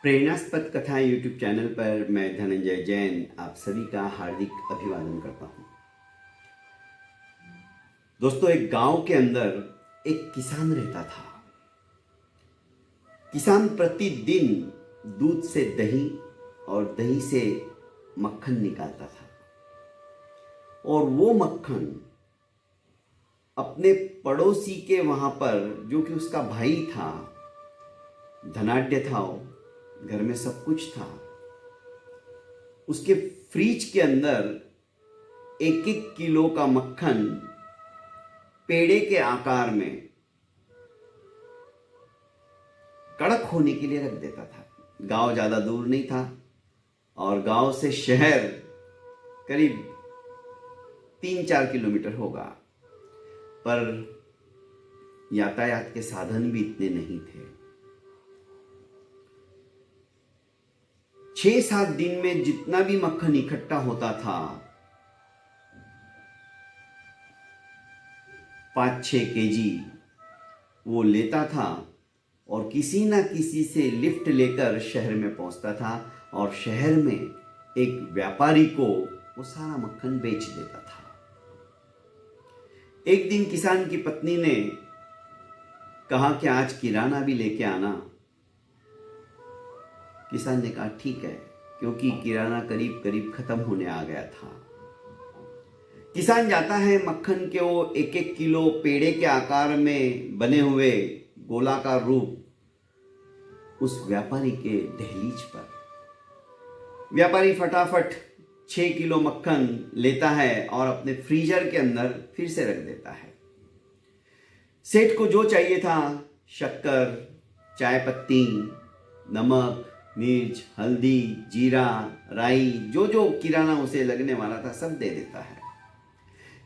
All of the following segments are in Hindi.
प्रेरणास्पद कथाएं यूट्यूब चैनल पर मैं धनंजय जैन आप सभी का हार्दिक अभिवादन करता हूं। दोस्तों, एक गांव के अंदर एक किसान रहता था। किसान प्रतिदिन दूध से दही और दही से मक्खन निकालता था और वो मक्खन अपने पड़ोसी के वहां पर, जो कि उसका भाई था, धनाढ्य था, घर में सब कुछ था, उसके फ्रिज के अंदर एक एक किलो का मक्खन पेड़े के आकार में कड़क होने के लिए रख देता था। गांव ज्यादा दूर नहीं था और गांव से शहर करीब 3-4 किलोमीटर होगा, पर यातायात के साधन भी इतने नहीं थे। 6-7 दिन में जितना भी मक्खन इकट्ठा होता था, 5-6 केजी वो लेता था और किसी ना किसी से लिफ्ट लेकर शहर में पहुंचता था और शहर में एक व्यापारी को वो सारा मक्खन बेच देता था। एक दिन किसान की पत्नी ने कहा कि आज किराना भी लेके आना। किसान ने कहा ठीक है, क्योंकि किराना करीब करीब खत्म होने आ गया था। किसान जाता है, मक्खन के वो एक एक किलो पेड़े के आकार में बने हुए गोलाकार रूप उस व्यापारी के दहलीज पर। व्यापारी फटाफट 6 किलो मक्खन लेता है और अपने फ्रीजर के अंदर फिर से रख देता है। सेठ को जो चाहिए था, शक्कर, चाय पत्ती, नमक, मिर्च, हल्दी, जीरा, राई, जो जो किराना उसे लगने वाला था सब दे देता है।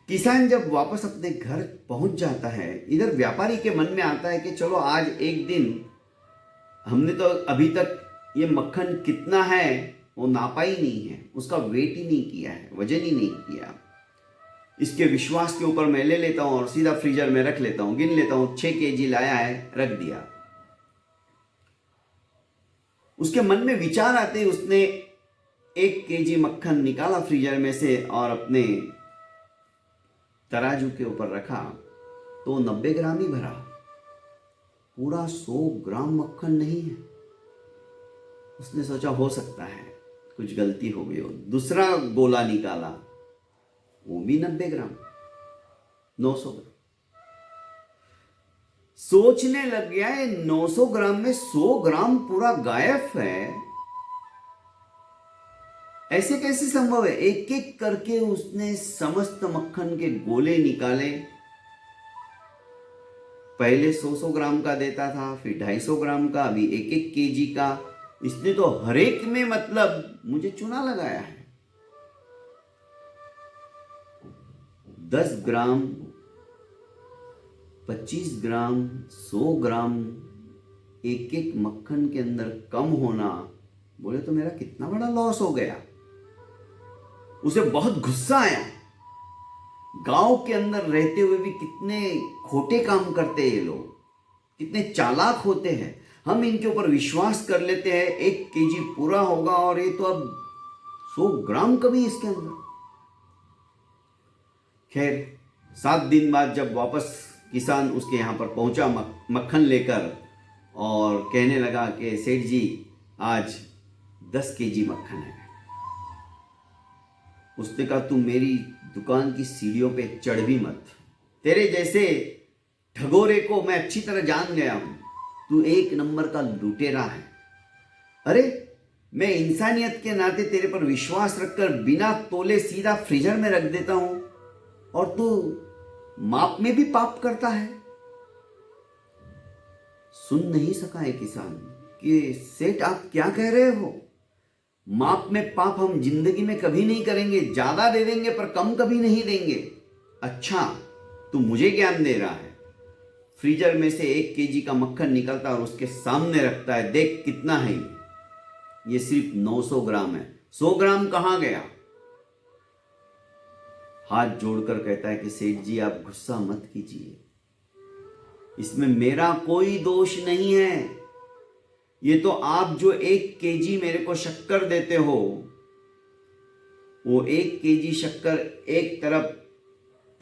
किसान जब वापस अपने घर पहुंच जाता है, इधर व्यापारी के मन में आता है कि चलो आज एक दिन, हमने तो अभी तक ये मक्खन कितना है वो नापा ही नहीं है, उसका वेट ही नहीं किया है, वजन ही नहीं किया। इसके विश्वास के ऊपर मैं ले लेता हूं और सीधा फ्रीजर में रख लेता हूं, गिन लेता हूं, 6 केजी लाया है, रख दिया। उसके मन में विचार आते ही उसने 1 केजी मक्खन निकाला फ्रीजर में से और अपने तराजू के ऊपर रखा तो 90 ग्राम ही भरा, पूरा 100 ग्राम मक्खन नहीं है। उसने सोचा हो सकता है कुछ गलती हो गई हो। दूसरा गोला निकाला, वो भी 90 ग्राम, 900 ग्राम। सोचने लग गया है 900 ग्राम में 100 ग्राम पूरा गायब है, ऐसे कैसे संभव है। एक एक करके उसने समस्त मक्खन के गोले निकाले। पहले 100 ग्राम का देता था, फिर 250 ग्राम का, अभी 1 केजी का। इसने तो हर एक में मतलब मुझे चूना लगाया है। 10 ग्राम, 25 ग्राम, 100 ग्राम एक एक मक्खन के अंदर कम होना, बोले तो मेरा कितना बड़ा लॉस हो गया। उसे बहुत गुस्सा आया। गांव के अंदर रहते हुए भी कितने खोटे काम करते हैं ये लोग, कितने चालाक होते हैं। हम इनके ऊपर विश्वास कर लेते हैं 1 केजी पूरा होगा और ये तो अब 100 ग्राम कमी इसके अंदर। खैर, 7 दिन बाद जब वापस किसान उसके यहाँ पर पहुंचा मक्खन लेकर और कहने लगा कि सेठ जी आज 10 केजी मक्खन है। उसने कहा तू मेरी दुकान की सीढ़ियों पे चढ़ भी मत, तेरे जैसे ठगोरे को मैं अच्छी तरह जान गया हूं, तू 1 नंबर का लुटेरा है। अरे, मैं इंसानियत के नाते तेरे पर विश्वास रखकर बिना तोले सीधा फ्रीजर में रख देता हूं और तू माप में भी पाप करता है। सुन नहीं सका है किसान कि सेठ आप क्या कह रहे हो, माप में पाप हम जिंदगी में कभी नहीं करेंगे, ज्यादा दे देंगे पर कम कभी नहीं देंगे। अच्छा, तू मुझे ज्ञान दे रहा है। फ्रीजर में से 1 केजी का मक्खन निकलता और उसके सामने रखता है, देख कितना है ये सिर्फ 900 ग्राम है, 100 ग्राम कहां गया। हाथ जोड़कर कहता है कि सेठ जी आप गुस्सा मत कीजिए, इसमें मेरा कोई दोष नहीं है। ये तो आप जो 1 केजी मेरे को शक्कर देते हो, वो 1 केजी शक्कर एक तरफ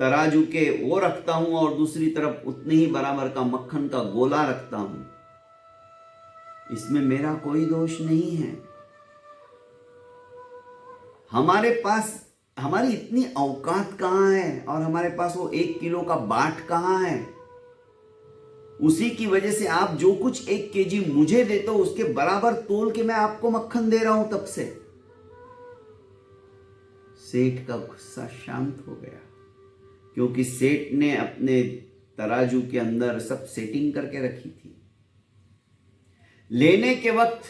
तराजू के वो रखता हूं और दूसरी तरफ उतने ही बराबर का मक्खन का गोला रखता हूं। इसमें मेरा कोई दोष नहीं है। हमारे पास हमारी इतनी औकात कहां है और हमारे पास वो 1 किलो का बाट कहां है। उसी की वजह से आप जो कुछ 1 केजी मुझे देते हो उसके बराबर तोल के मैं आपको मक्खन दे रहा हूं। तब से सेठ का गुस्सा शांत हो गया, क्योंकि सेठ ने अपने तराजू के अंदर सब सेटिंग करके रखी थी। लेने के वक्त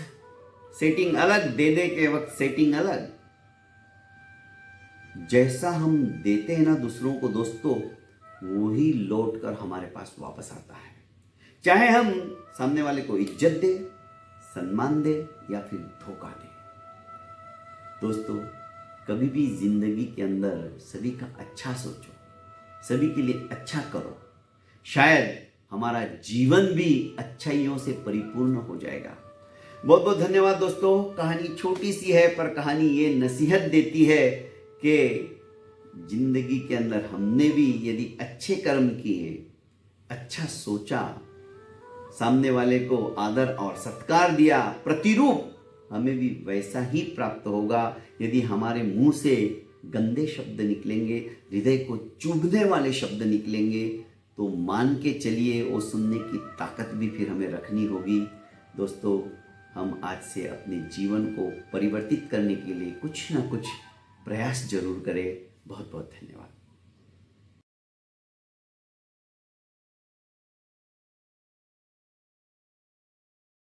सेटिंग अलग, देने के वक्त सेटिंग अलग। जैसा हम देते हैं ना दूसरों को दोस्तों, वही लौट कर हमारे पास वापस आता है। चाहे हम सामने वाले को इज्जत दे, सम्मान दे या फिर धोखा दे। दोस्तों, कभी भी जिंदगी के अंदर सभी का अच्छा सोचो, सभी के लिए अच्छा करो। शायद हमारा जीवन भी अच्छाइयों से परिपूर्ण हो जाएगा। बहुत बहुत धन्यवाद दोस्तों। कहानी छोटी सी है, पर कहानी ये नसीहत देती है कि जिंदगी के अंदर हमने भी यदि अच्छे कर्म किए, अच्छा सोचा, सामने वाले को आदर और सत्कार दिया, प्रतिरूप हमें भी वैसा ही प्राप्त होगा। यदि हमारे मुंह से गंदे शब्द निकलेंगे, हृदय को चुभने वाले शब्द निकलेंगे, तो मान के चलिए वो सुनने की ताकत भी फिर हमें रखनी होगी। दोस्तों, हम आज से अपने जीवन को परिवर्तित करने के लिए कुछ ना कुछ प्रयास जरूर करें। बहुत बहुत धन्यवाद।